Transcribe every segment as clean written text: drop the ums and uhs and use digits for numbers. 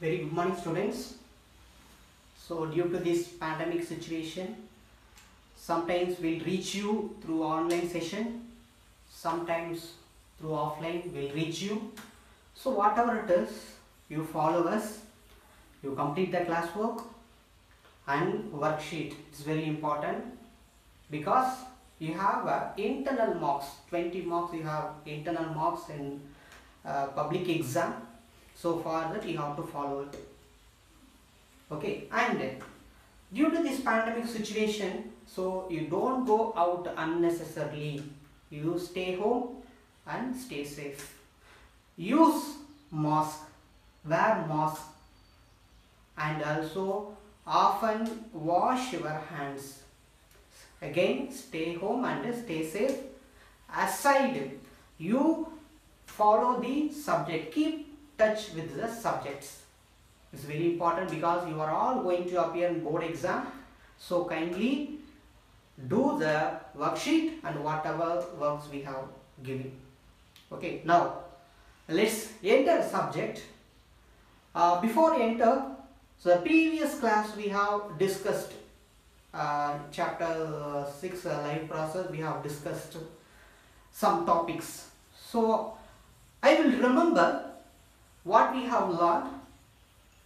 Very good morning, students. So due to this pandemic situation, sometimes we'll reach you through online session, sometimes through offline we'll reach you. So whatever it is, you follow us, you complete the classwork and worksheet. It's very important because you have internal marks, 20 marks you have internal marks in public exam. So for that you have to follow it. Okay, and due to this pandemic situation, so you don't go out unnecessarily. You stay home and stay safe. Use mask, wear mask, and also often wash your hands. Again, stay home and stay safe. Aside, you follow the subject. Keep touch with the subjects. It's very important because you are all going to appear in board exam. So kindly do the worksheet and whatever works we have given. Okay, now let's enter subject. Before enter, so the previous class we have discussed chapter 6 life process. We have discussed some topics. So I will remember what we have learned.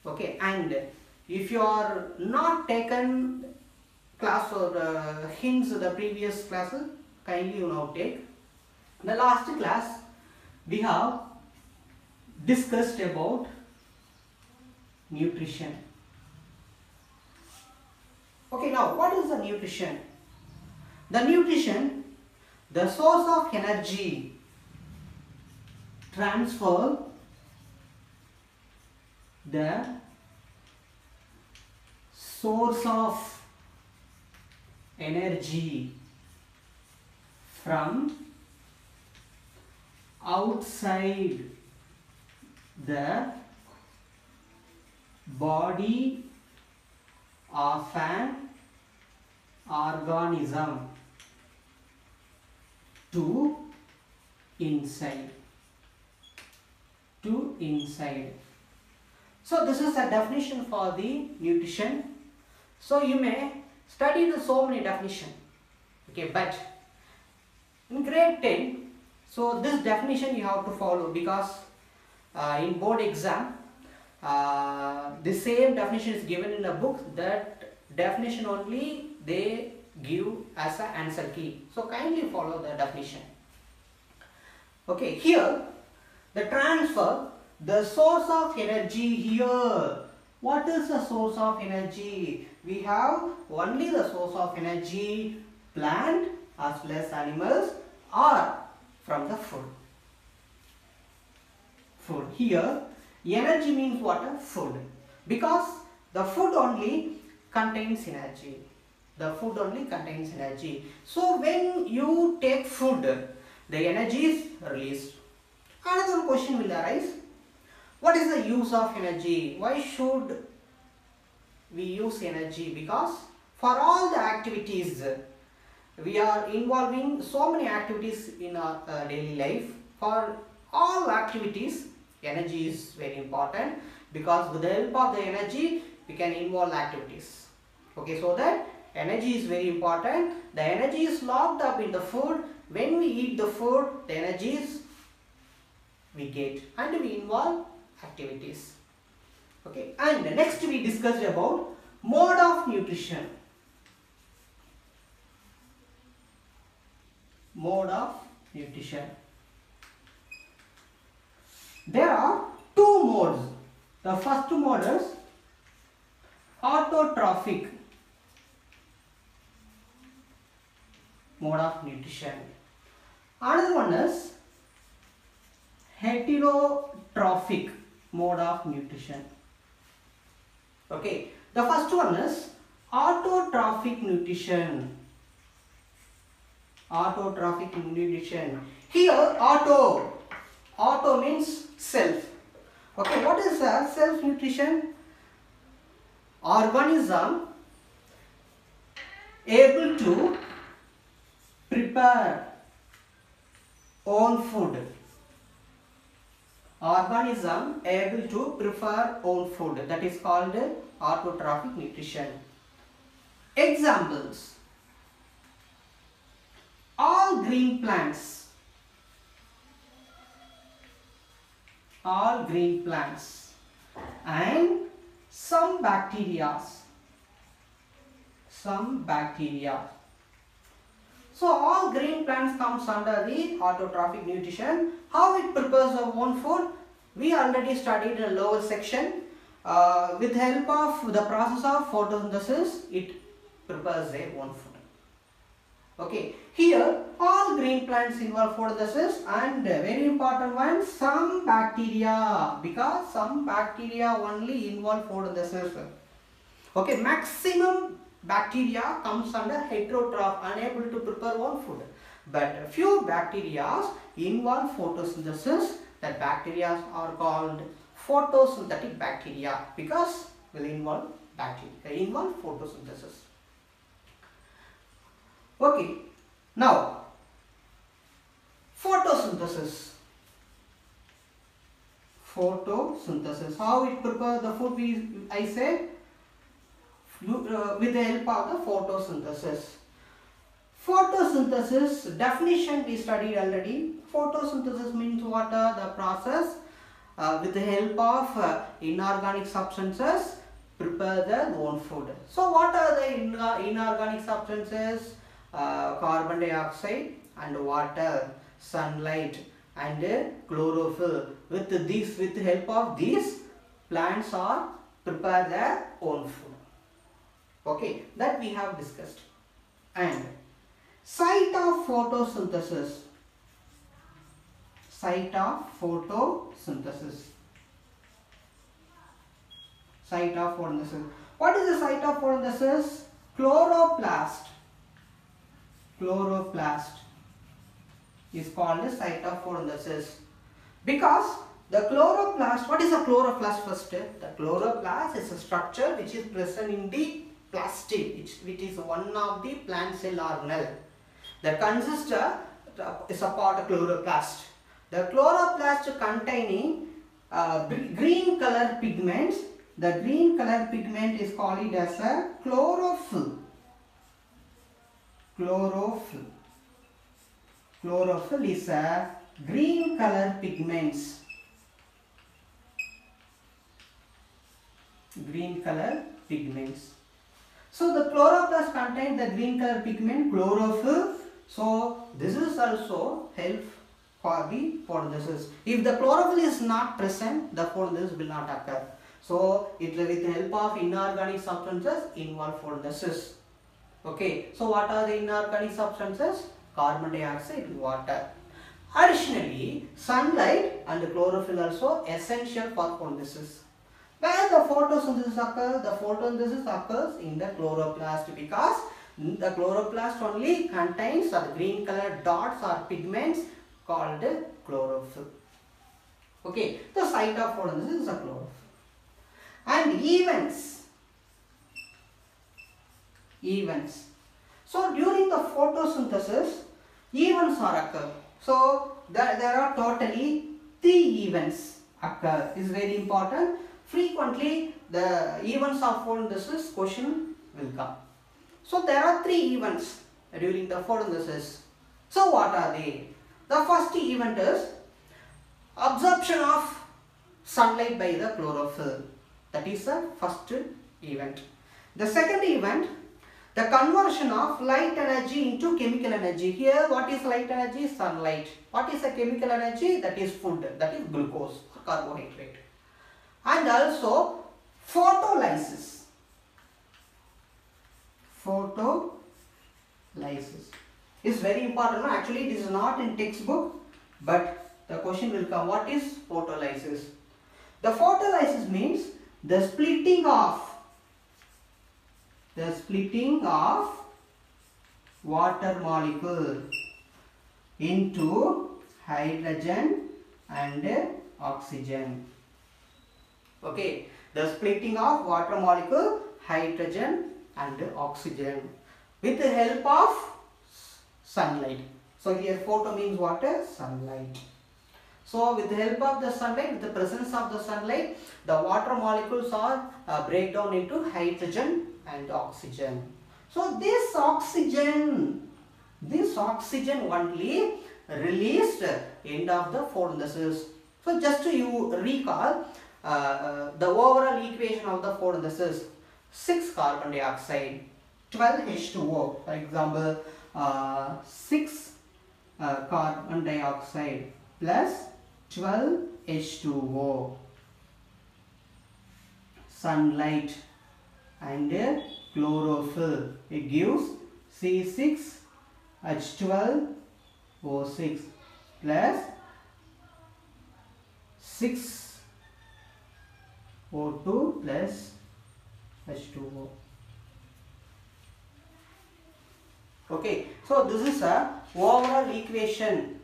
Okay, and if you are not taken class or hints of the previous classes, kindly you now take. In the last class we have discussed about nutrition. Okay, now what is the nutrition? The nutrition, the source of energy transfer the source of energy from outside the body of an organism to inside. So this is a definition for the nutrition. So you may study the so many definition. Okay, but in grade 10, so this definition you have to follow because in board exam, the same definition is given in a book. That definition only they give as an answer key. So kindly follow the definition. Okay, here the transfer, the source of energy here. What is the source of energy? We have only the source of energy, plant as well as animals, or from the food. Food. Here, energy means what? Food. Because the food only contains energy. The food only contains energy. So when you take food, the energy is released. Another question will arise. What is the use of energy? Why should we use energy? Because for all the activities, we are involving so many activities in our daily life. For all activities, energy is very important because with the help of the energy, we can involve activities. Okay, so that energy is very important. The energy is locked up in the food. When we eat the food, the energies we get and we involve activities. Okay, and next we discussed about mode of nutrition. Mode of nutrition. There are two modes. The first mode is autotrophic mode of nutrition. Another one is heterotrophic mode of nutrition. Okay, the first one is autotrophic nutrition. Autotrophic nutrition. Here auto means self. Okay, what is self nutrition? Organism able to prepare own food organism able to prepare own food. That is called autotrophic nutrition. Examples: all green plants, and some bacteria. So all green plants comes under the autotrophic nutrition. How it prepares our own food? We already studied in a lower section. With help of the process of photosynthesis, it prepares their own food. Okay, here all green plants involve photosynthesis, and very important one, some bacteria, because some bacteria only involve photosynthesis. Okay, maximum bacteria comes under heterotroph, unable to prepare own food. But few bacteria involve photosynthesis. That bacteria are called photosynthetic bacteria because will involve photosynthesis. Okay, now photosynthesis. How it prepare the food? I said with the help of the photosynthesis. Photosynthesis definition we studied already. Photosynthesis means what? The process with the help of inorganic substances prepare their own food. So what are the inorganic substances? Carbon dioxide and water, sunlight and chlorophyll. With the help of these, plants are prepare their own food. Okay, that we have discussed. And site of photosynthesis. What is the site of photosynthesis? Chloroplast is called the site of photosynthesis. Because the chloroplast, what is a chloroplast first? The chloroplast is a structure which is present in the plastic, which is one of the plant cell organelle. The consists is a part of chloroplast. The chloroplast containing green color pigments. The green color pigment is called as a chlorophyll. Chlorophyll is a green color pigments. So the chloroplast contains the green color pigment chlorophyll. So this is also help for the photosynthesis. If the chlorophyll is not present, the photosynthesis will not occur. So it will, with the help of inorganic substances, involve photosynthesis. Okay. So what are the inorganic substances? Carbon dioxide and water. Additionally, sunlight and chlorophyll also essential for photosynthesis. Where the photosynthesis occurs? The photosynthesis occurs in the chloroplast, because the chloroplast only contains the green colored dots or pigments called chlorophyll. Okay, the site of photosynthesis is a chlorophyll. And events. So during the photosynthesis, events are occur. So there are totally 3 events occur. This is very important. Frequently the events of photosynthesis question will come. So there are 3 events during the photosynthesis. So what are they? The first event is absorption of sunlight by the chlorophyll. That is the first event. The second event, the conversion of light energy into chemical energy. Here what is light energy? Sunlight. What is the chemical energy? That is food. That is glucose or carbohydrate. And also photolysis. Is very important. Actually this is not in textbook, but the question will come. What is photolysis? The photolysis means the splitting of water molecule into hydrogen and oxygen. Okay, the splitting of water molecule, hydrogen and oxygen with the help of sunlight. So here photo means water, sunlight. So with the help of the sunlight, with the presence of the sunlight, the water molecules are break down into hydrogen and oxygen. So this oxygen only released end of the photosynthesis. So just to you recall the overall equation of the photosynthesis: 6 carbon dioxide, 12 H2O. For example, 6 carbon dioxide plus 12 H2O, sunlight and chlorophyll. It gives C6H12O6 plus 6O2 plus H2O. Okay, so this is a overall equation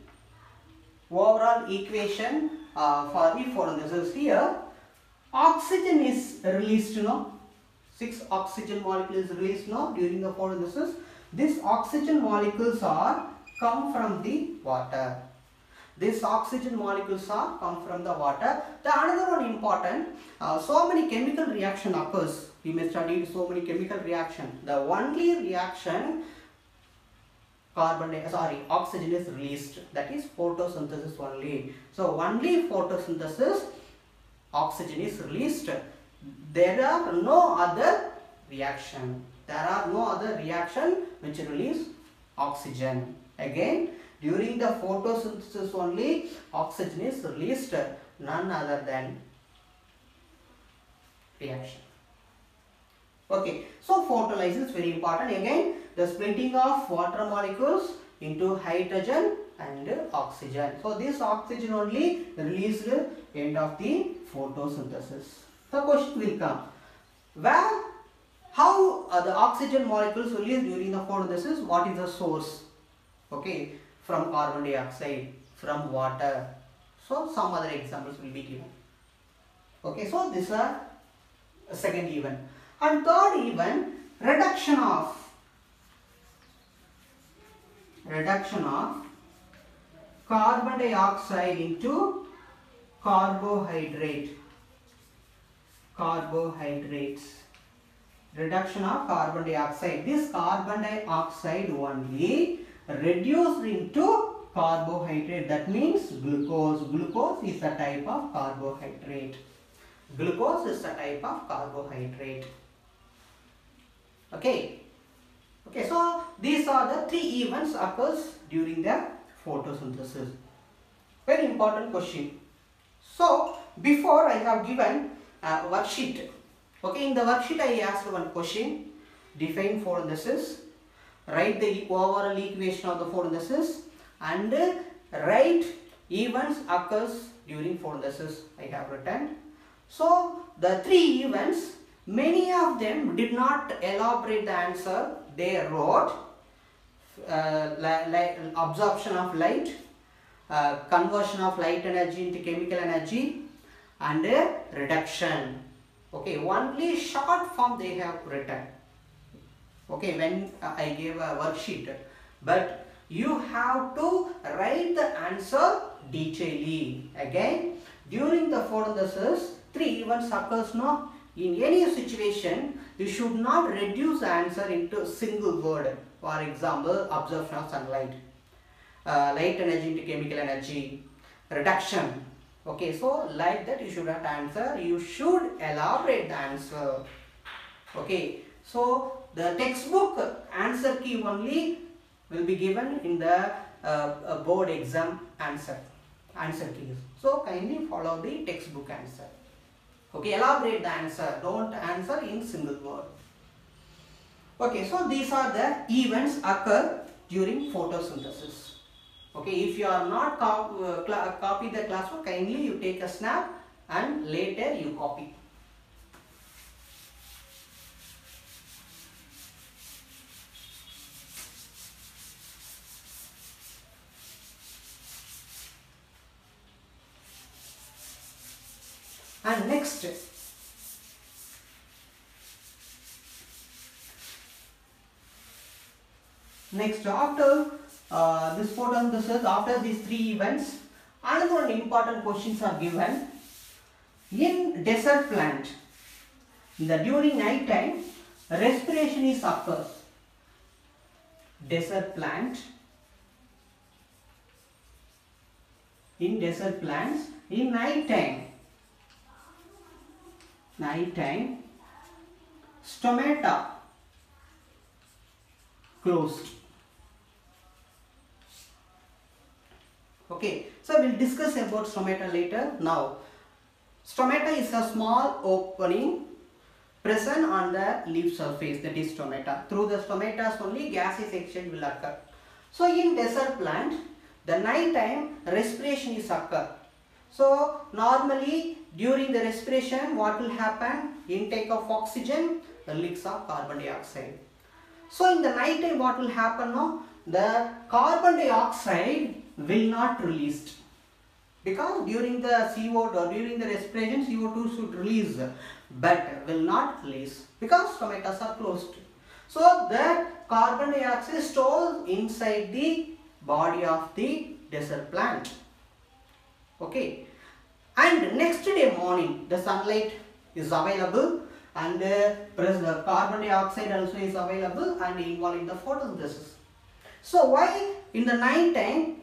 for the photosynthesis. Here oxygen is released, 6 oxygen molecules is released during the photosynthesis. These oxygen molecules come from the water. These oxygen molecules come from the water. The another one important, so many chemical reaction occurs. We may study so many chemical reaction. The only reaction oxygen is released, that is photosynthesis only. So only photosynthesis, oxygen is released. There are no other reaction. Which release oxygen. Again, during the photosynthesis only oxygen is released, none other than reaction. Okay, so photolysis is very important. Again, the splitting of water molecules into hydrogen and oxygen. So this oxygen only released end of the photosynthesis. The question will come, how the oxygen molecules released during the photosynthesis? What is the source? Okay, from carbon dioxide, from water. So some other examples will be given. Okay, so this is a second event. And third event, reduction of carbon dioxide into carbohydrates. Reduction of carbon dioxide. This carbon dioxide only reduced into carbohydrate. That means glucose. Glucose is a type of carbohydrate. Okay, so these are the 3 events occurs during the photosynthesis. Very important question. So before I have given a worksheet. Okay, in the worksheet I asked one question. Define photosynthesis. Write the overall equation of the photosynthesis and write events occurs during photosynthesis. I have written. So the 3 events, many of them did not elaborate the answer. They wrote absorption of light, conversion of light energy into chemical energy, and reduction. Okay, only short form they have written. Okay, when I gave a worksheet, but you have to write the answer detailedly. Again, during the photosynthesis, 3 events occurs. In any situation, you should not reduce the answer into a single word. For example, absorption of sunlight, light energy into chemical energy, reduction. Okay, so like that you should not answer. You should elaborate the answer. Okay, so the textbook answer key only will be given in the board exam answer keys. So kindly follow the textbook answer. Okay, elaborate the answer. Don't answer in single word. Okay, so these are the events occur during photosynthesis. Okay, if you are not copy the classwork, kindly you take a snap and later you copy. And next, after this photosynthesis, after these 3 events, Another one important questions are given. In desert plant, during night time, respiration is occurs. Desert plant, in desert plants, in night time, stomata closed. Okay, so we'll discuss about stomata later. Now, stomata is a small opening present on the leaf surface, that is stomata. Through the stomatas only gaseous exchange will occur. So in desert plant, the night time respiration is occur. So normally during the respiration what will happen? Intake of oxygen, release of carbon dioxide. So in the night time what will happen now? The carbon dioxide will not released, because during the CO or during the respiration CO2 should release, but will not release because stomatas are closed. So the carbon dioxide stored inside the body of the desert plant. Okay, and next day morning the sunlight is available and the carbon dioxide also is available and involved in the photosynthesis. So why in the night time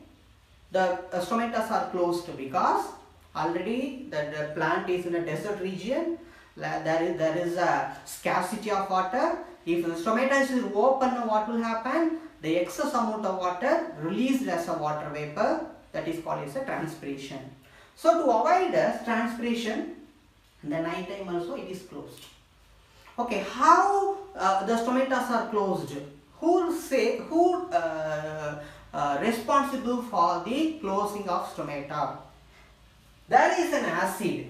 the stomatas are closed? Because already the plant is in a desert region, there is a scarcity of water. If the stomata is open, what will happen? The excess amount of water released as a water vapor, that is called as a transpiration. So to avoid transpiration, in the night time also it is closed. Okay, how the stomatas are closed? Who responsible for the closing of stomata? There is an acid,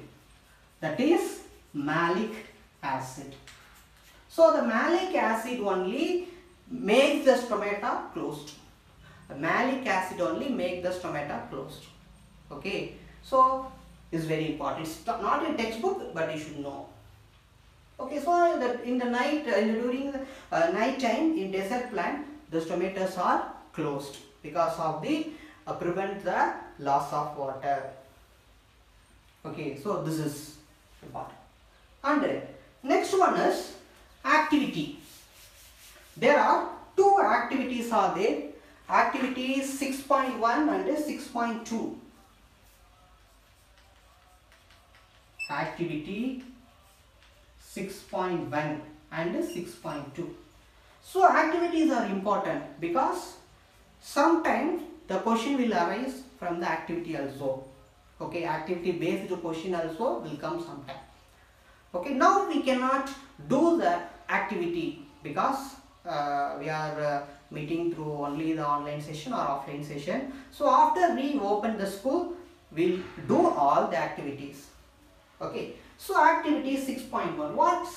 that is malic acid. So the malic acid only makes the stomata closed. The malic acid only makes the stomata closed. Okay, so it's very important. It's not in textbook, but you should know. Okay, so in the night, during the night time in desert plant, the stomatas are closed because of the prevent the loss of water. Okay, so this is important. And next one is activity. There are two activities are there. Activity 6.1 and 6.2. Activity 6.1 and 6.2. So activities are important because sometimes the question will arise from the activity also. Okay, activity based question also will come sometime. Okay, now we cannot do the activity because we are meeting through only the online session or offline session. So after we open the school, we'll do all the activities. Okay, so activity 6.1. What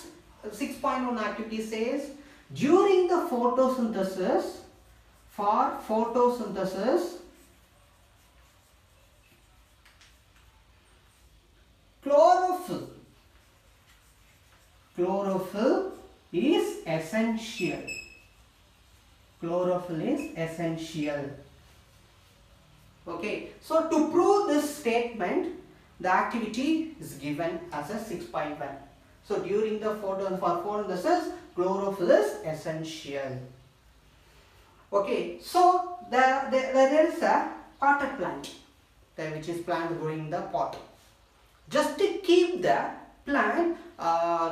6.1 activity says? During the photosynthesis, for photosynthesis, chlorophyll is essential. Chlorophyll is essential. Okay, so to prove this statement, the activity is given as a 6.1. So during the photosynthesis, chlorophyll is essential. Okay, so there is a potted plant, which is plant growing in the pot. Just to keep the plant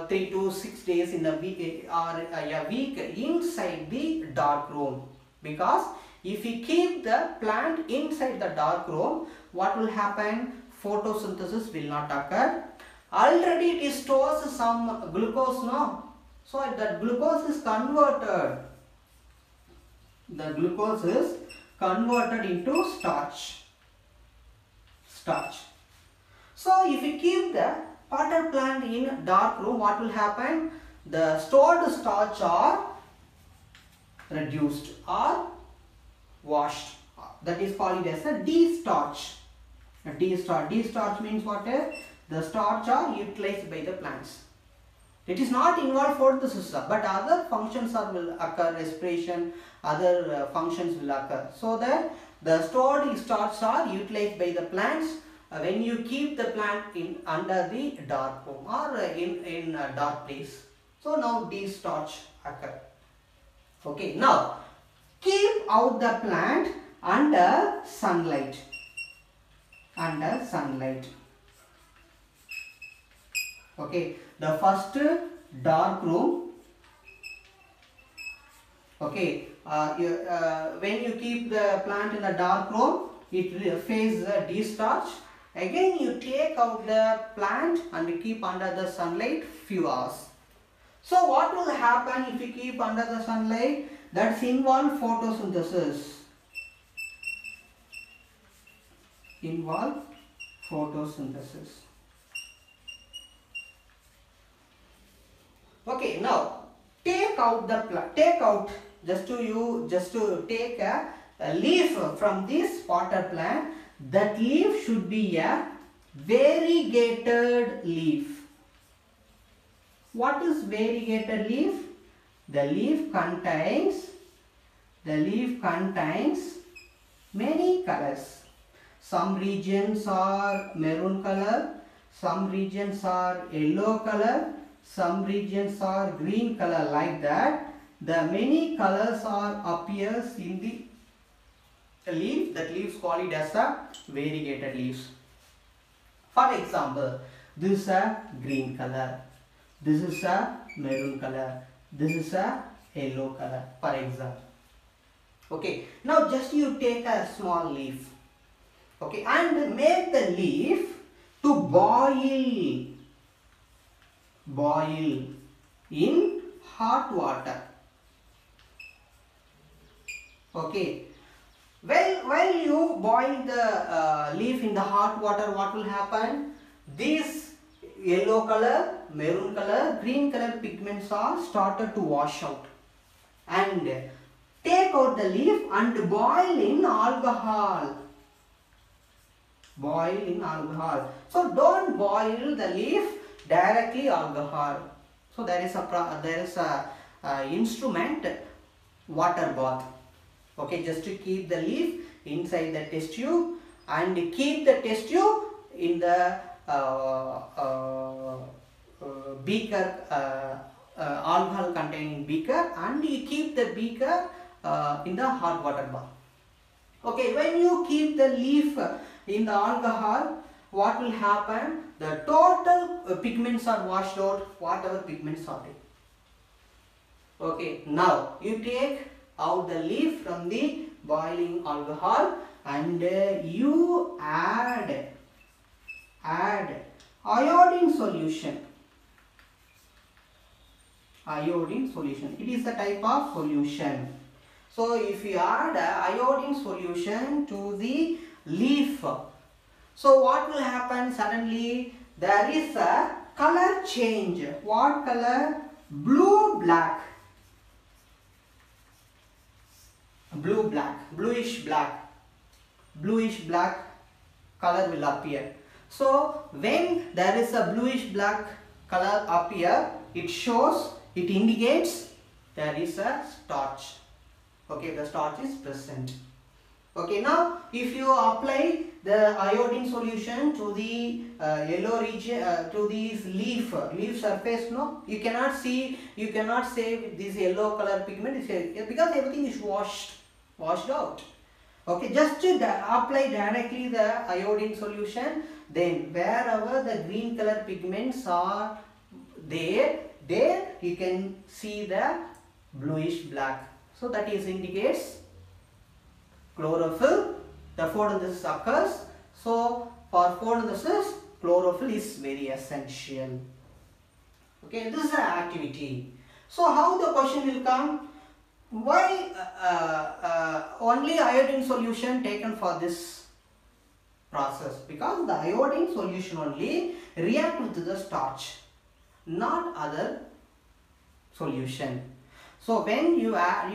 3 to 6 days in a week or a week inside the dark room, because if we keep the plant inside the dark room, what will happen? Photosynthesis will not occur. Already it stores some glucose, no? So that glucose is converted. The glucose is converted into starch. So if we keep the potted plant in dark room, what will happen? The stored starch are reduced or washed. That is called as a de-starch. De-starch means what? The starch are utilized by the plants. It is not involved photosynthesis, but other functions will occur, respiration, other functions will occur. So that the stored starch are utilized by the plants when you keep the plant in under the dark room or in a dark place. So now these starch occur. Okay, now keep out the plant under sunlight. Under sunlight. Okay, the first dark room. Okay, when you keep the plant in the dark room, it faces de-starch. Again, you take out the plant and keep under the sunlight few hours. So what will happen if you keep under the sunlight? That's involve photosynthesis. Involve photosynthesis. Okay, now take out the plant. Take out just to take a leaf from this water plant. That leaf should be a variegated leaf. What is variegated leaf? The leaf contains many colors. Some regions are maroon color, some regions are yellow color, some regions are green color, like that. The many colors are appears in the leaf. That leaves called it as a variegated leaves. For example, this is a green color, this is a maroon color, this is a yellow color, for example. Okay, now just you take a small leaf, okay, and make the leaf to boil in hot water. Okay, while you boil the leaf in the hot water, what will happen? These yellow color, maroon color, green color pigments are started to wash out. And take out the leaf and boil in alcohol. Boil in alcohol. So don't boil the leaf directly alcohol. So there is a instrument, water bath. Okay, just to keep the leaf inside the test tube and keep the test tube in the beaker, alcohol containing beaker, and you keep the beaker in the hot water bath. Okay, when you keep the leaf in the alcohol, what will happen? The total pigments are washed out, whatever pigments are there. Okay, now you take out the leaf from the boiling alcohol and you add iodine solution. Iodine solution. It is a type of solution. So if you add iodine solution to the leaf, so what will happen? Suddenly there is a color change. What color? Blue black. Blue black, bluish black color will appear. So when there is a bluish black color appear, it shows, it indicates there is a starch. Okay, the starch is present. Okay, now if you apply the iodine solution to the yellow region, to this leaf surface, no, you cannot say this yellow color pigment is here because everything is washed out. Okay, just to apply directly the iodine solution, then wherever the green color pigments are there you can see the bluish black. So that is indicates chlorophyll, the photosynthesis occurs. So for photosynthesis, chlorophyll is very essential. Okay, this is an activity. So how the question will come? Why only iodine solution taken for this process? Because the iodine solution only react with the starch, not other solution. So when you add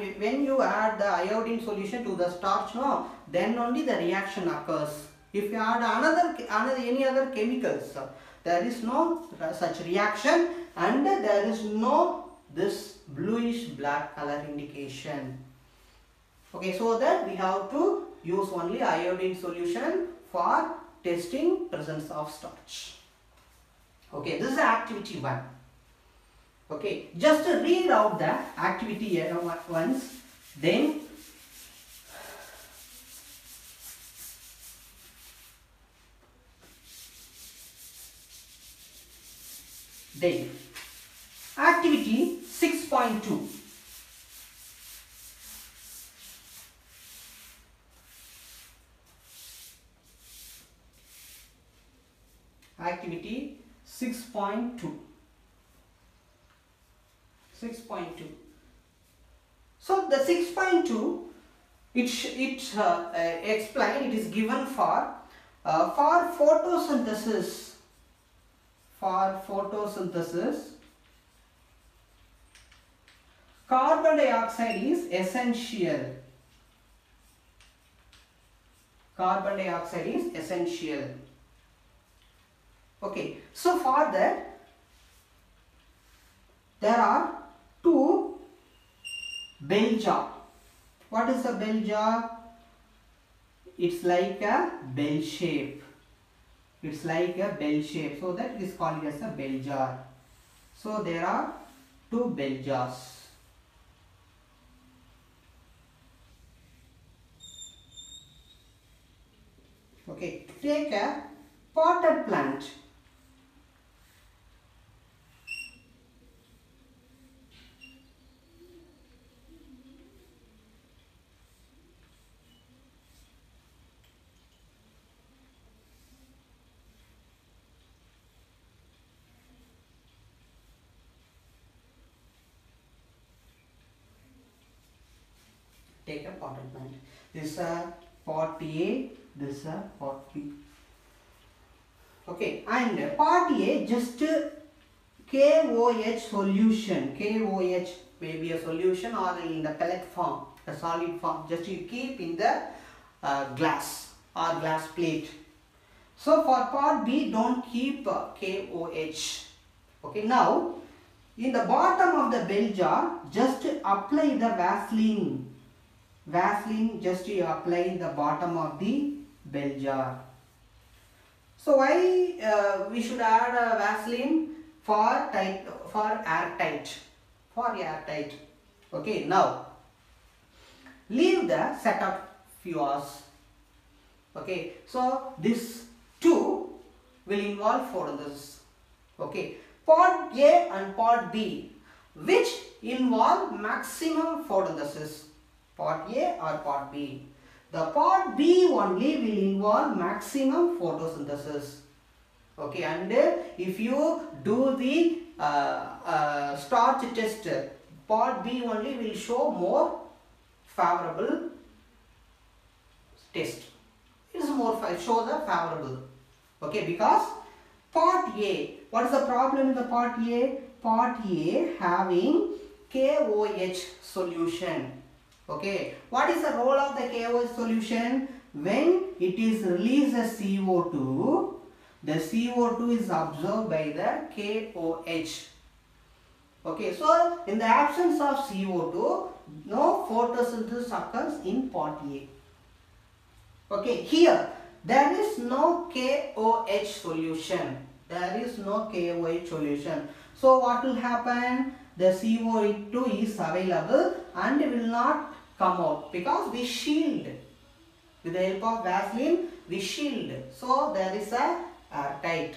the iodine solution to the starch, no, then only the reaction occurs. If you add any other chemicals, there is no such reaction and there is no this bluish black color indication. Okay, so that we have to use only iodine solution for testing presence of starch. Okay, this is activity 1. Okay, just read out the activity once, then activity 6.2. Activity 6.2. 6.2. So the 6.2, it explain, it is given for photosynthesis. For photosynthesis, carbon dioxide is essential. Carbon dioxide is essential. Okay, so for that there are 2 bell jar. What is a bell jar? It's like a bell shape. It's like a bell shape, so that is called as a bell jar. So there are 2 bell jars. Okay, take a potted plant. Take a potted plant. This is a pot A, this is a pot B. Okay, and part A, just KOH solution. KOH may be a solution or in the pellet form, a solid form. Just you keep in the glass or glass plate. So for part B, don't keep KOH. Okay, now in the bottom of the bell jar, just apply the Vaseline. Vaseline, just you apply in the bottom of the bell jar. So why we should add Vaseline? For airtight. For airtight. Okay, now leave the setup few hours. Okay, so this 2 will involve photosynthesis. Okay, part A and part B, which involve maximum photosynthesis. Part A or part B. The part B only will involve maximum photosynthesis. Okay, and if you do the starch test, part B only will show more favorable test. It is more show the favorable. Okay, because part A, what is the problem in the part A? Part A having KOH solution. Okay, what is the role of the KOH solution? When it is released as CO2, the CO2 is absorbed by the KOH. Okay, so in the absence of CO2, no photosynthesis occurs in part A. Okay, here there is no KOH solution. There is no KOH solution. So what will happen? The CO2 is available and will not come out because we shield. With the help of Vaseline, we shield. So there is a airtight.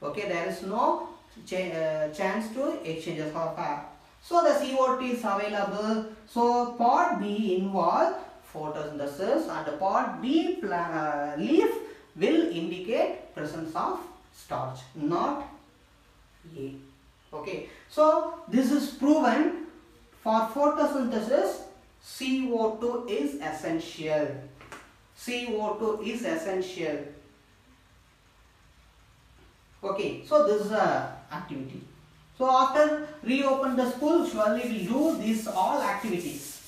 Okay, there is no chance to exchanges of air. So the CO2 is available. So part B involve photosynthesis and part B leaf will indicate presence of starch, not A. Okay, so this is proven for photosynthesis. CO2 is essential. CO2 is essential. Okay, so this is a activity. So after reopen the school, surely we do these all activities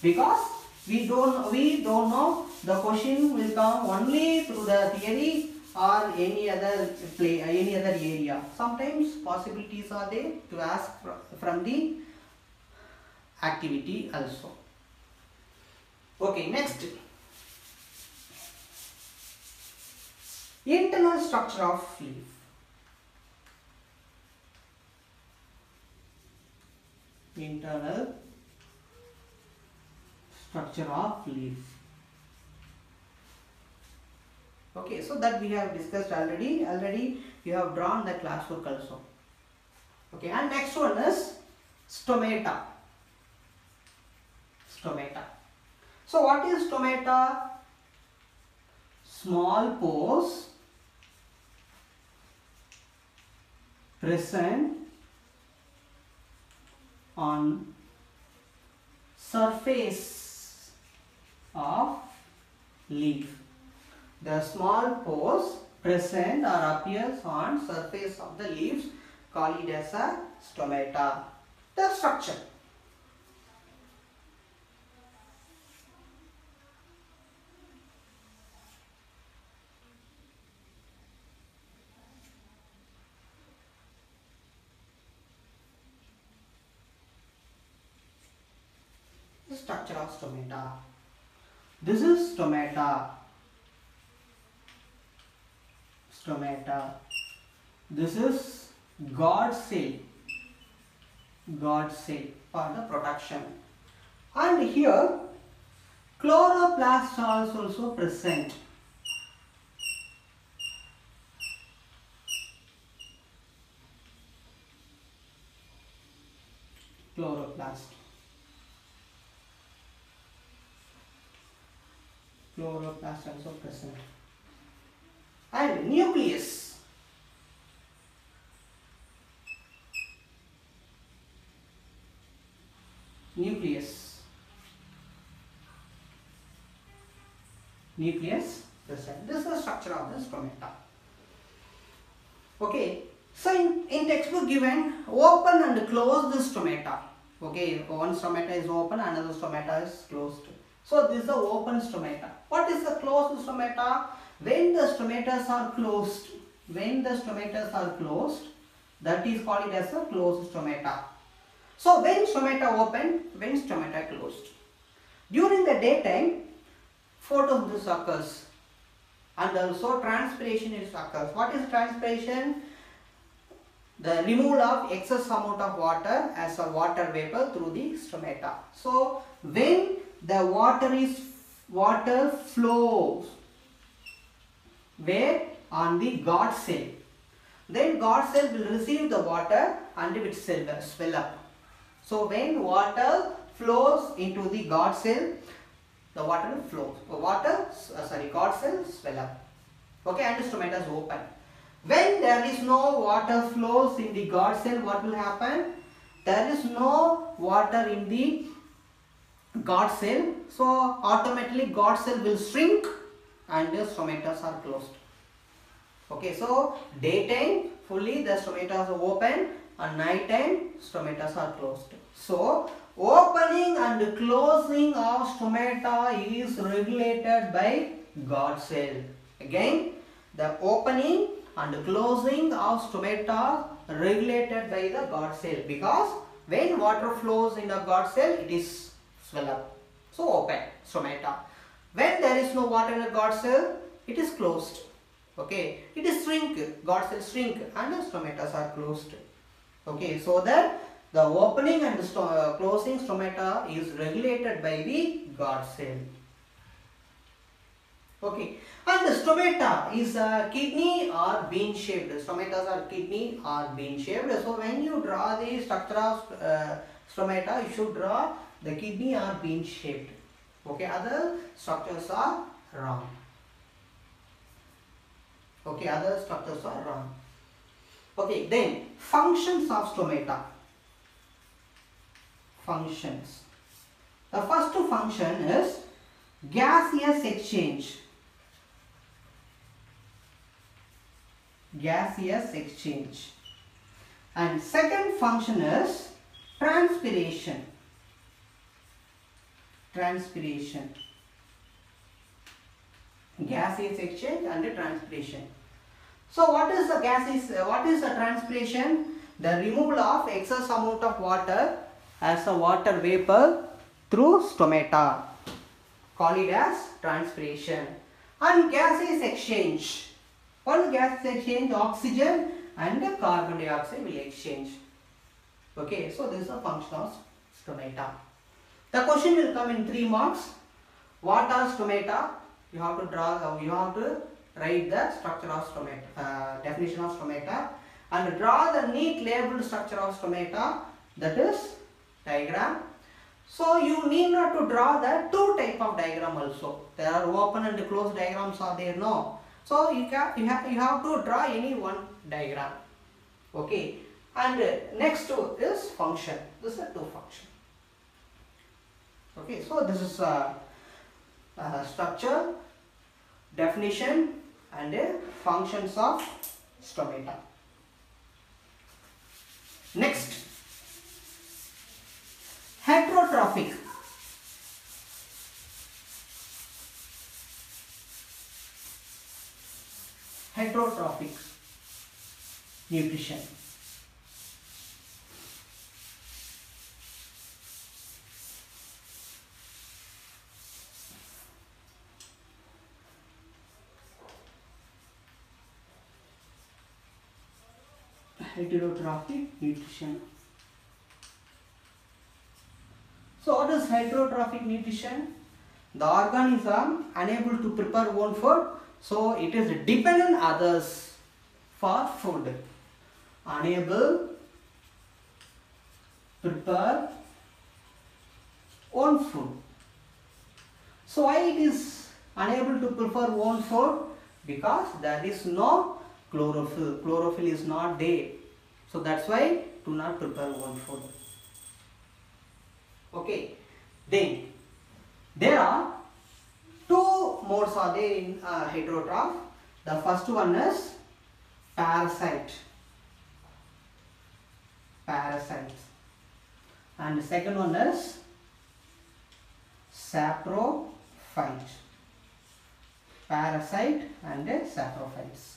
because we don't know the question will come only through the theory or any other area. Sometimes possibilities are there to ask from the activity also. Okay, next Internal structure of leaf. Internal structure of leaf. Okay, so that we have discussed already. Already you have drawn the classwork also. Okay, and next one is stomata. Stomata. So what is stomata? Small pores present on surface of leaf. The small pores present or appears on surface of the leaves, call it as a stomata. The structure. The structure of stomata. This is stomata. Stomata. This is guard cell. Guard cell for the protection. And here chloroplasts are also present. Chloroplast. Chloroplast also present. And nucleus. Nucleus. Nucleus present. This is the structure of the stomata. Okay. So in textbook given open and closed stomata. Okay, one stomata is open, another stomata is closed. So this is the open stomata. What is the closed stomata? When the stomatas are closed, that is called as a closed stomata. So when stomata open, when stomata closed. During the daytime, photosynthesis occurs and also transpiration occurs. What is transpiration? The removal of excess amount of water as a water vapor through the stomata. So when the water flows where on the guard cell, then guard cell will receive the water and it will swell up. So when water flows into the guard cell, the water will flow. Guard cell swell up. Okay, and the stomata is open. When there is no water flows in the guard cell, what will happen? There is no water in the guard cell, so automatically guard cell will shrink and the stomatas are closed. Okay, so daytime fully the stomatas are open and night time stomatas are closed. So opening and closing of stomata is regulated by guard cell. Again, the opening and closing of stomata regulated by the guard cell, because when water flows in the guard cell, it is swell up. So open stomata. When there is no water in the guard cell, it is closed. Okay, it is shrink, guard cell shrink and the stomatas are closed. Okay, so that the opening and closing stomata is regulated by the guard cell. Okay, and the stomata is kidney or bean shaped. Stomatas are kidney or bean shaped. So when you draw the structure of stomata, you should draw the kidney or bean shaped. Okay, other structures are wrong. Okay, other structures are wrong. Okay, then functions of stomata. Functions. The first function is gaseous exchange. Gaseous exchange. And second function is transpiration. Transpiration. Gaseous exchange and transpiration. So what is the transpiration? The removal of excess amount of water as a water vapor through stomata. Call it as transpiration. And gaseous exchange. One gas exchange, oxygen and carbon dioxide will exchange. Okay, so this is a function of stomata. The question will come in 3 marks. What are stomata? You have to write the structure of stomata, definition of stomata, and draw the neat labeled structure of stomata, that is diagram. So you need not to draw the two type of diagram also. There are open and closed diagrams are there, no. So you have to draw any one diagram. Okay. And next to is function. This is a two function. Okay. So this is structure, definition, and functions of stomata. Next, heterotrophic. Heterotrophic nutrition. Heterotrophic nutrition. So what is heterotrophic nutrition? The organism unable to prepare own food, so it is dependent on others for food. Unable prepare own food. So why it is unable to prepare own food? Because there is no chlorophyll. Chlorophyll is not there. So that's why do not prepare own food. Okay. Then there are two modes are there in heterotroph. The first one is parasite. Parasites. And the second one is saprophyte. Parasite and saprophytes.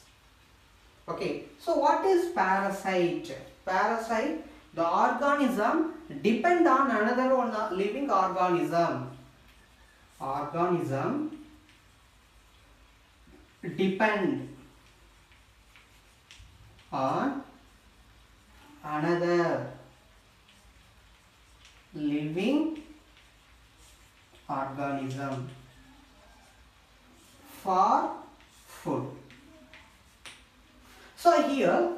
Okay, so what is parasite? Parasite, the organism depend on another one living organism. Organism depend on another living organism for food. So here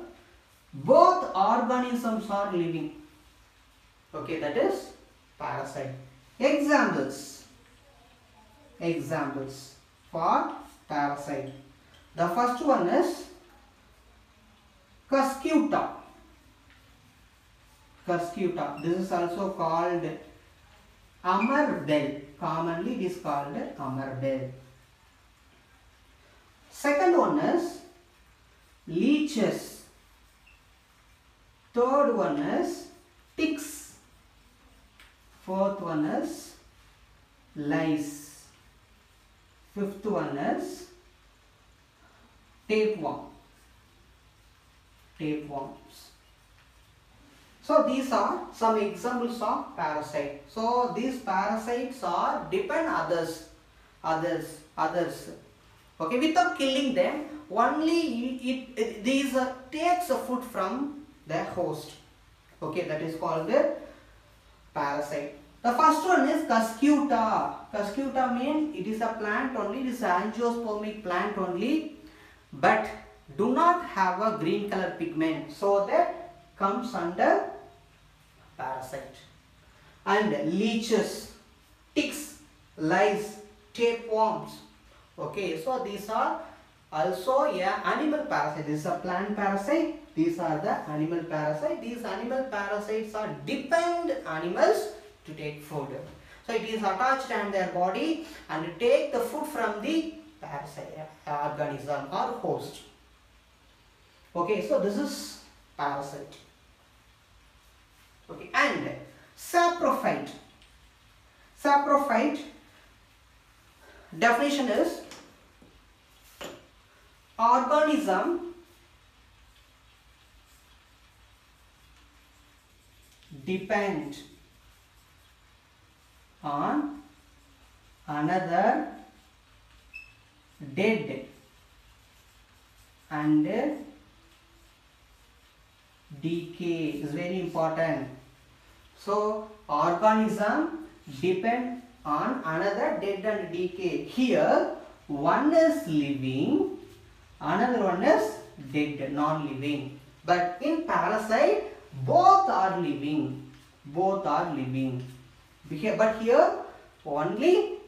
both organisms are living. Okay, that is parasite. Examples for parasite. The first one is Cuscuta. Cuscuta. This is also called Amarbel. Commonly it is called Amarbel. Second one is leeches. Third one is ticks. Fourth one is lice. Fifth one is tapeworm. Tapeworms. So these are some examples of parasite. So these parasites are depend others. Okay, without killing them, only these takes the food from the host. Okay, that is called the parasite. The first one is Cuscuta. Cuscuta means it is a plant only. It is an angiospermic plant only, but do not have a green color pigment, so that comes under parasite. And leeches, ticks, lice, tapeworms. Okay, so these are also animal parasite. This is a plant parasite. These are the animal parasite. These animal parasites are depend animals to take food. So it is attached on their body and take the food from the parasite organism or host. Okay, so this is parasite. Okay, and saprophyte. Saprophyte definition is organism depend on another dead and decay is very important. So organism depend on another dead and decay. Here one is living, another one is dead, non-living. But in parasite both are living. Both are living. But here only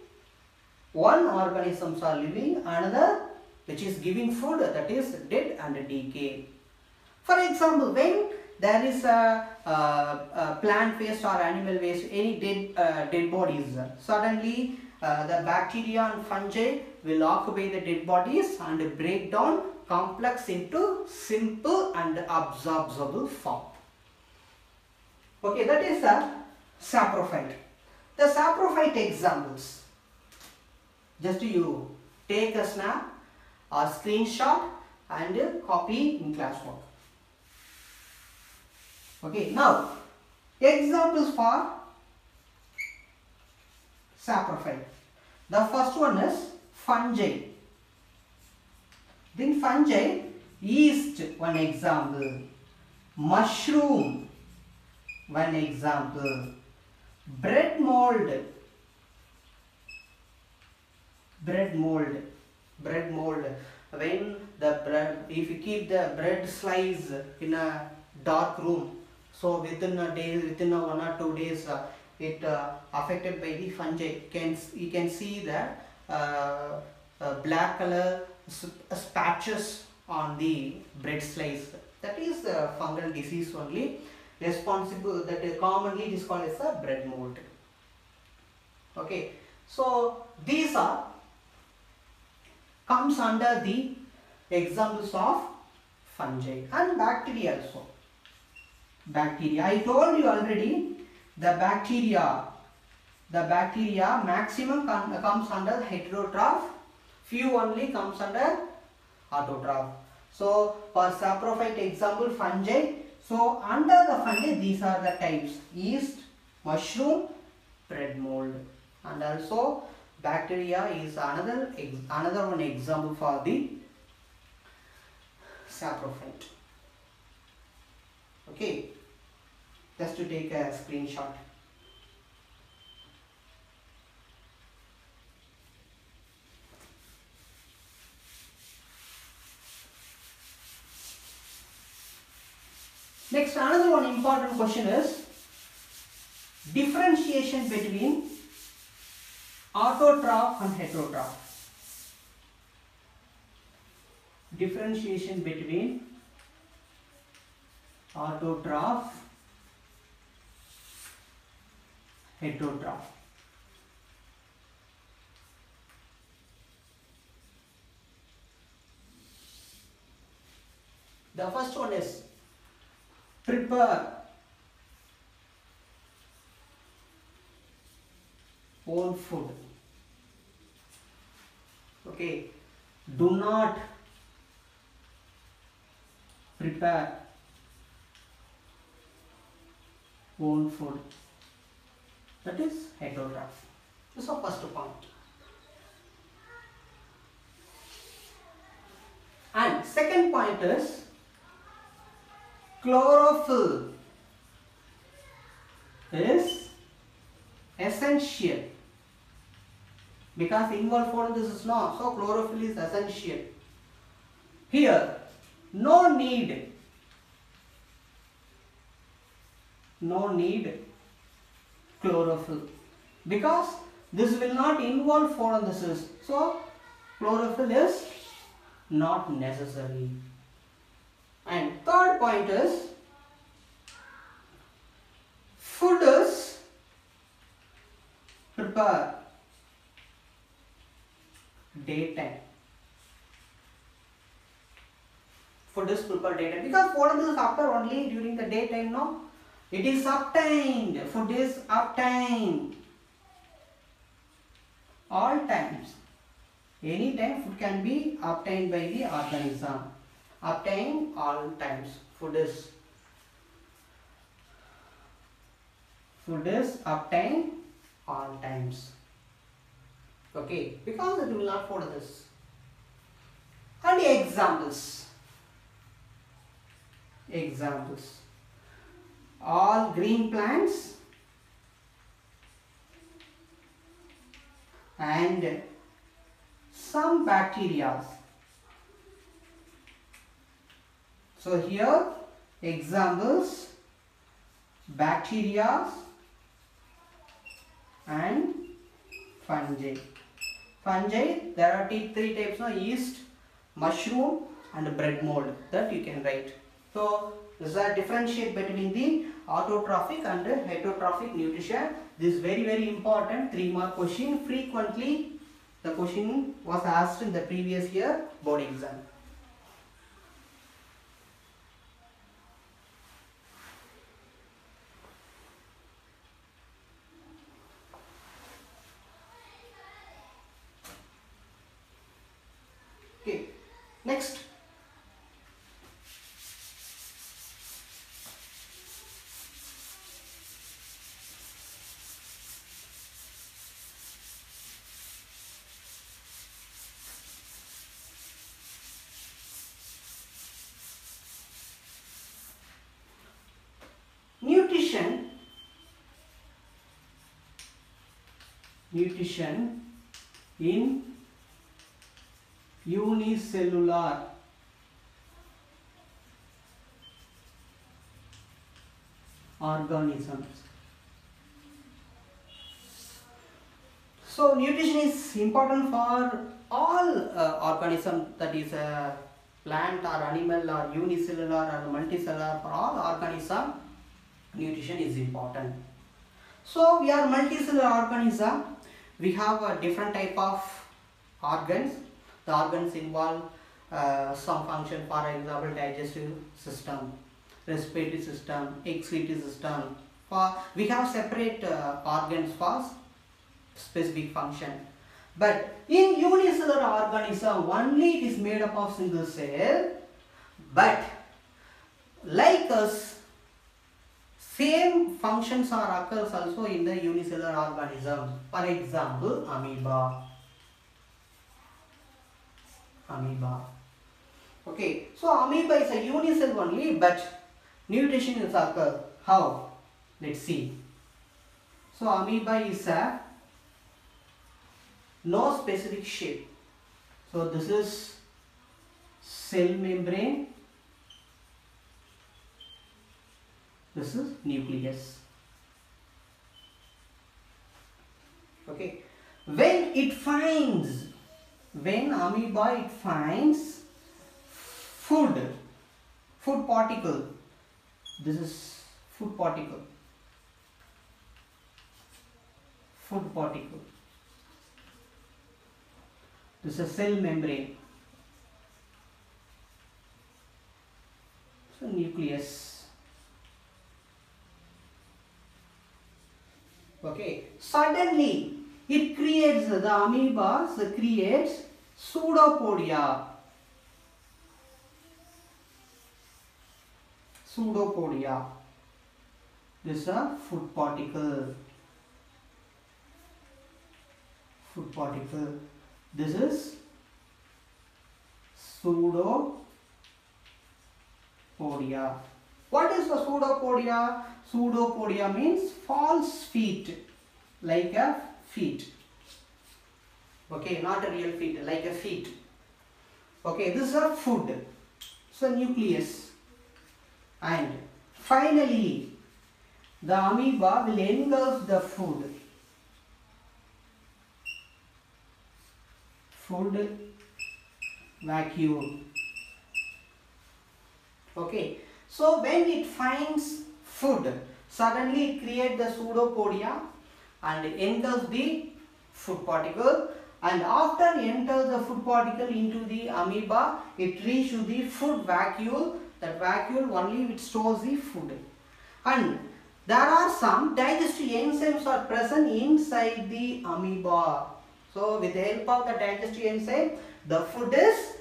one organisms are living, another which is giving food, that is dead and decay. For example, when there is a plant waste or animal waste, any dead bodies, suddenly the bacteria and fungi will occupy the dead bodies and break down complex into simple and absorbable form. Okay, that is a saprophyte. The saprophyte examples, just you take a snap or screenshot and copy in classwork. Okay, now examples for saprophyte. The first one is fungi. Then fungi, yeast, one example. Mushroom, one example. Bread mold. Bread mold. Bread mold. When the bread, if you keep the bread slice in a dark room, so within a day, within 1 or 2 days, it affected by the fungi. You can see that black color patches on the bread slice. That is the fungal disease only responsible, that commonly it is called as a bread mold. Okay, so these are comes under the examples of fungi and bacteria also. Bacteria, I told you already, the bacteria maximum comes under heterotroph, few only comes under autotroph. So for saprophyte example fungi, so under the fungi these are the types: yeast, mushroom, bread mold, and also bacteria is another one example for the saprophyte. Okay, just to take a screenshot. Next, another one important question is differentiation between autotroph and heterotroph. Differentiation between autotroph, heterotroph. The first one is prepare own food. Okay, do not prepare own food. That is heterotroph. This is the first point. And second point is chlorophyll is essential, because involved photosynthesis is not, so chlorophyll is essential. Here no need chlorophyll, because this will not involve photosynthesis, so chlorophyll is not necessary. And third point is food is prepared daytime. Food is prepared daytime, because photosynthesis occur only during the daytime. No, it is obtained. Food is obtained all times. Anytime food can be obtained by the organism. Obtained all times. Food is obtained all times. Okay, because it will not follow this. And examples. Examples: all green plants and some bacteria. So here examples: bacteria and fungi. Fungi, there are three types of yeast, mushroom and bread mold that you can write. So this is a differentiate between the autotrophic and heterotrophic nutrition. This is very important 3-mark question. Frequently the question was asked in the previous year board exam. Okay, next. Nutrition in unicellular organisms. So nutrition is important for all organisms, that is a plant or animal or unicellular or multicellular. For all organisms, nutrition is important. So we are multicellular organism. We have a different type of organs. The organs involve some function, for example digestive system, respiratory system, excretory system. We have separate organs for specific function. But in unicellular organism only it is made up of single cell. But like us, same functions are occurs also in the unicellular organism. For example, amoeba. Okay, so amoeba is a unicell only, but nutrition is occur. How? Let's see. So amoeba is a no specific shape. So this is cell membrane. This is nucleus. Okay, when amoeba it finds food particle. This is food particle. This is cell membrane. So nucleus. Okay, suddenly it creates, the amoeba creates pseudopodia. This is a food particle. This is pseudopodia. What is the pseudopodia? Pseudopodia means false feet, like a feet. Okay, not a real feet, like a feet. Okay, this is a food. So nucleus. And finally, the amoeba will engulf the food. Food vacuole. Okay, so when it finds food, suddenly it creates the pseudopodia and enters the food particle, and after enters the food particle into the amoeba, it reaches the food vacuole. That vacuole only it stores the food, and there are some digestive enzymes are present inside the amoeba. So with the help of the digestive enzyme, the food is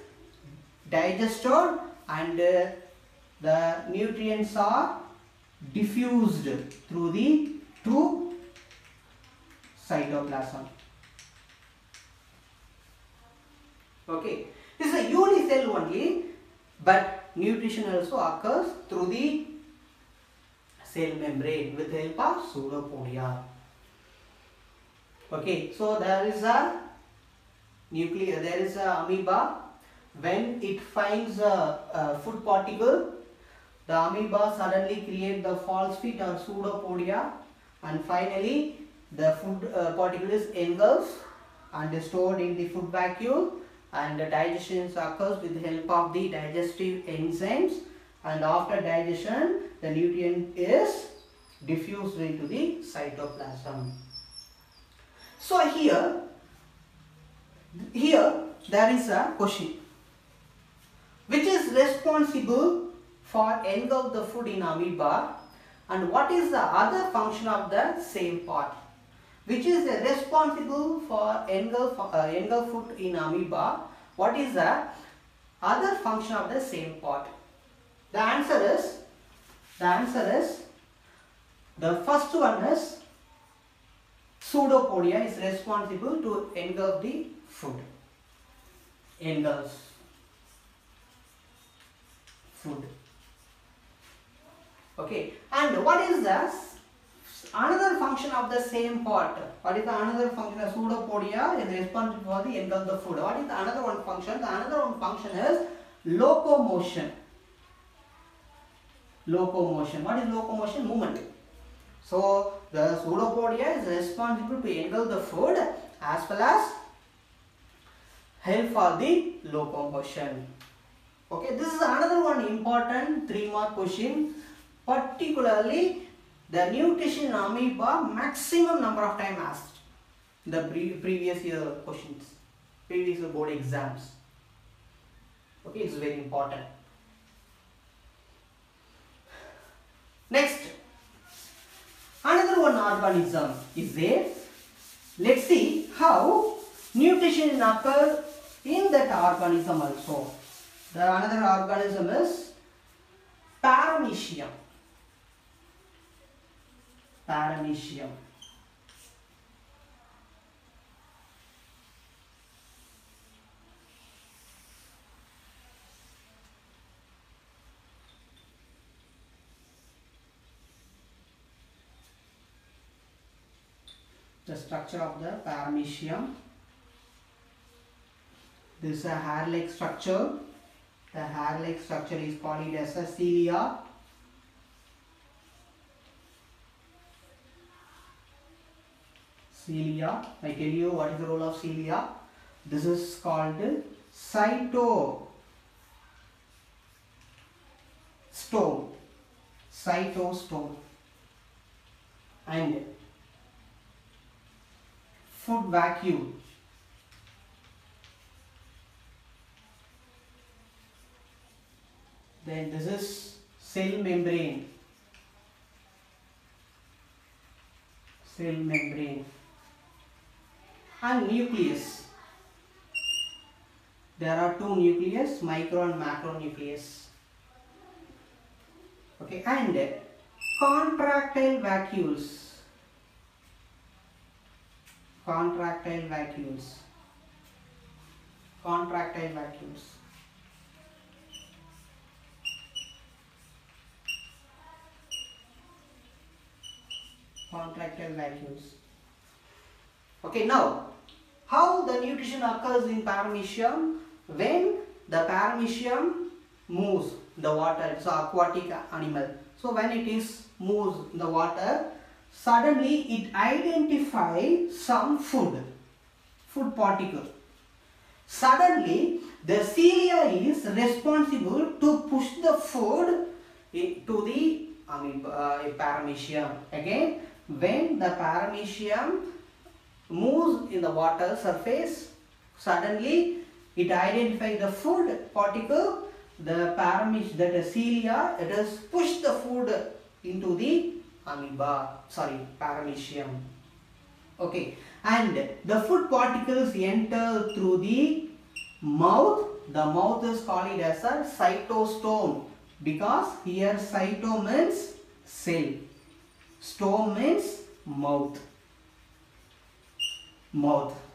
digested and the nutrients are diffused through the two cytoplasm. Okay, this is a unicell only, but nutrition also occurs through the cell membrane with the help of pseudopodia. Okay, so there is a amoeba. When it finds a food particle, the amoeba suddenly creates the false feet or pseudopodia, and finally the food particle is engulfed and stored in the food vacuole, and the digestion occurs with the help of the digestive enzymes, and after digestion the nutrient is diffused into the cytoplasm. So here there is a question: which is responsible for engulf the food in amoeba, and what is the other function of the same part? Which is responsible for engulf food in amoeba? What is the other function of the same part? The answer is the first one is pseudopodia is responsible to engulf the food. Engulfs food. Okay, and what is the another function of the same part? What is the another function of pseudopodia is responsible for the engulf the food? What is the another one function? The another one function is locomotion. Locomotion. What is locomotion? Movement. So the pseudopodia is responsible to engulf the food as well as help for the locomotion. Okay, this is another one important 3-mark question. Particularly the nutrition in amoeba, maximum number of time asked the previous year questions, previous year board exams. Okay, it's very important. Next, another one organism is there. Let's see how nutrition occurs in that organism also. The another organism is Paramecium. Paramecium. The structure of the Paramecium. This is a hair-like structure. The hair-like structure is called as a cilia. Cilia. I tell you what is the role of cilia. This is called cytostome. Cytostome. And food vacuole. Then this is cell membrane. Cell membrane. And nucleus. There are two nucleus, micro and macro nucleus. Okay, and contractile vacuoles. Contractile vacuoles. Contractile vacuoles. Contractile vacuoles. Okay, now how the nutrition occurs in Paramecium? When the Paramecium moves in the water, it's an aquatic animal. So when it is moves in the water, suddenly it identifies some food particle. Suddenly the cilia is responsible to push the food into the Paramecium. Again, when the Paramecium moves in the water surface, suddenly it identifies the food particle. The cilia, it has pushed the food into the Paramecium. Okay, and the food particles enter through the mouth. The mouth is called as a cytostome, because here cyto means cell, stome means mouth.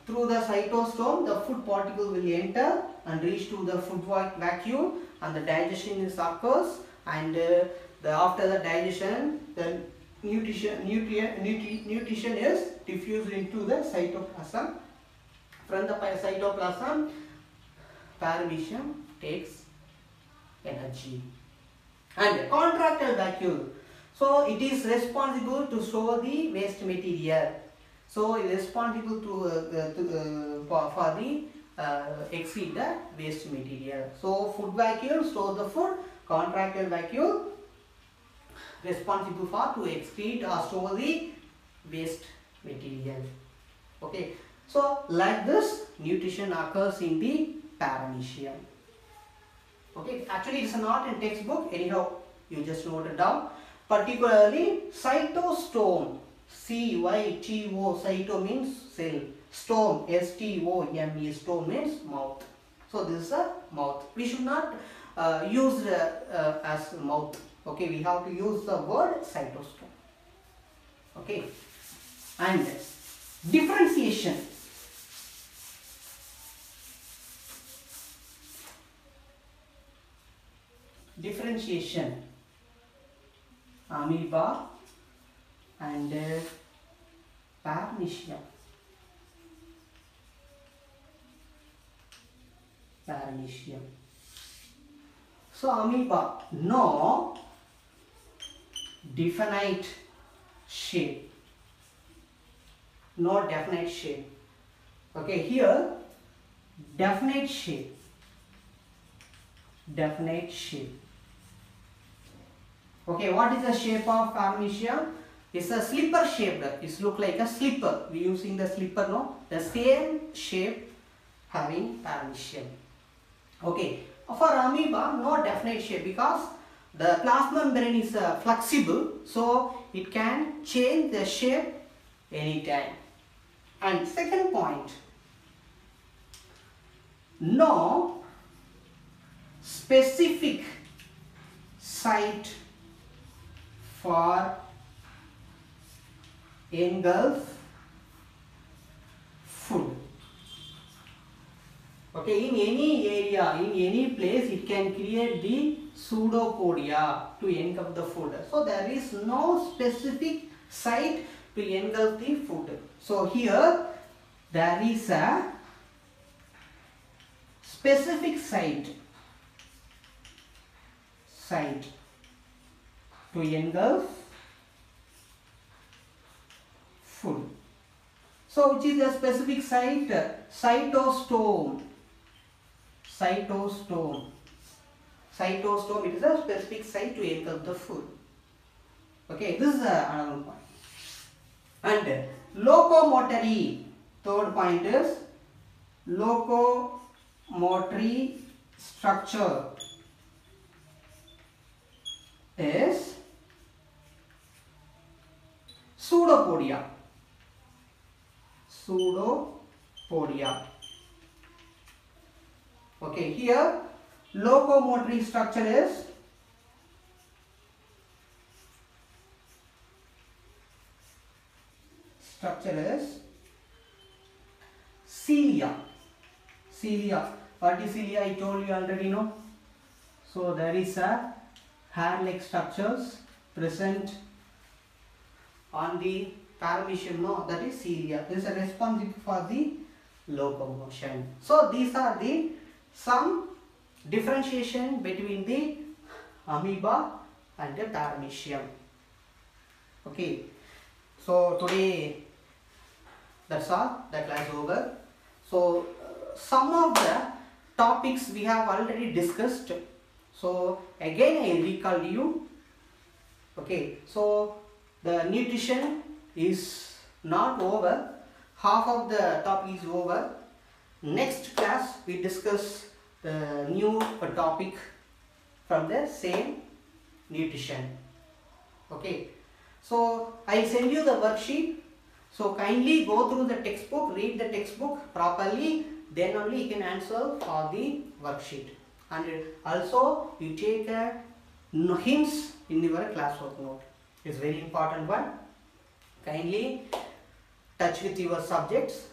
Through the cytostome, the food particle will enter and reach to the food vacuole, and the digestion is occurs, and after the digestion the nutrition is diffused into the cytoplasm. From the cytoplasm, paramecium takes energy. And contractile vacuole, so it is responsible to store the waste material. So it is responsible for the excrete the waste material. So food vacuole store the food, contractile vacuole responsible for to excrete or store the waste material. Okay, so like this nutrition occurs in the paramecium. Okay, actually it is not in textbook, anyhow you just note it down. Particularly cytostome, C-Y-T-O, cyto means cell, stome, S-T-O-M-E, stome means mouth. So this is a mouth. We should not use as mouth. Okay, we have to use the word cytostome. Okay, and differentiation. Differentiation, amoeba and paramecium. So amoeba, no definite shape, no definite shape. Okay, here definite shape, definite shape. Okay, what is the shape of paramecium? It's a slipper shaped. It looks like a slipper. We using the slipper, no? The same shape having paramecium. Okay, for amoeba, no definite shape because the plasma membrane is flexible, so it can change the shape anytime. And second point, no specific site for engulf food. Okay, in any area, in any place, it can create the pseudopodia to engulf the food. So there is no specific site to engulf the food. So here there is a specific site to engulf food. So which is the specific site? Cytostome. Cytostome. Cytostome, it is a specific site to engulf the food. Okay, this is another point. And locomotory, third point is locomotory structure is pseudopodia. Pseudopodia. Okay, here locomotory structure is cilia. Cilia. What is cilia? I told you already, no? So there is a hair-like structures present on the paramecium, no? That is cilia. This is responsible for the locomotion. So these are the some differentiation between the amoeba and the paramecium. Okay. So today that's all. The class over. So some of the topics we have already discussed. So again I recall you. Okay. So the nutrition is not over. Half of the topic is over. Next class we discuss the new topic from the same nutrition. Okay. So I send you the worksheet. So kindly go through the textbook, read the textbook properly, then only you can answer for the worksheet. And also you take hints in your classwork note. It's very important one. Kindly touch with your subjects.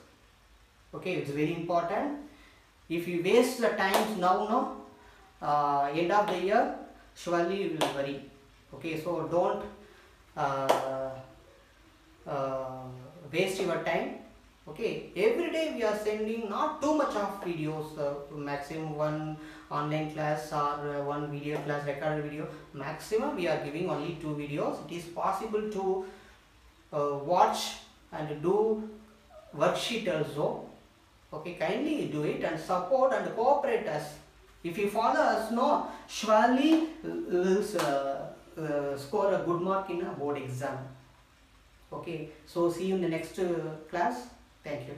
Okay, it's very important. If you waste the times now, no, end of the year, surely you will worry. Okay, so don't waste your time. Okay, every day we are sending not too much of videos, maximum one online class or one video class, recorded video. Maximum we are giving only 2 videos. It is possible to watch and do worksheet also. Okay, kindly do it and support and cooperate us. If you follow us, no, surely will score a good mark in a board exam. Okay, so see you in the next class. Thank you.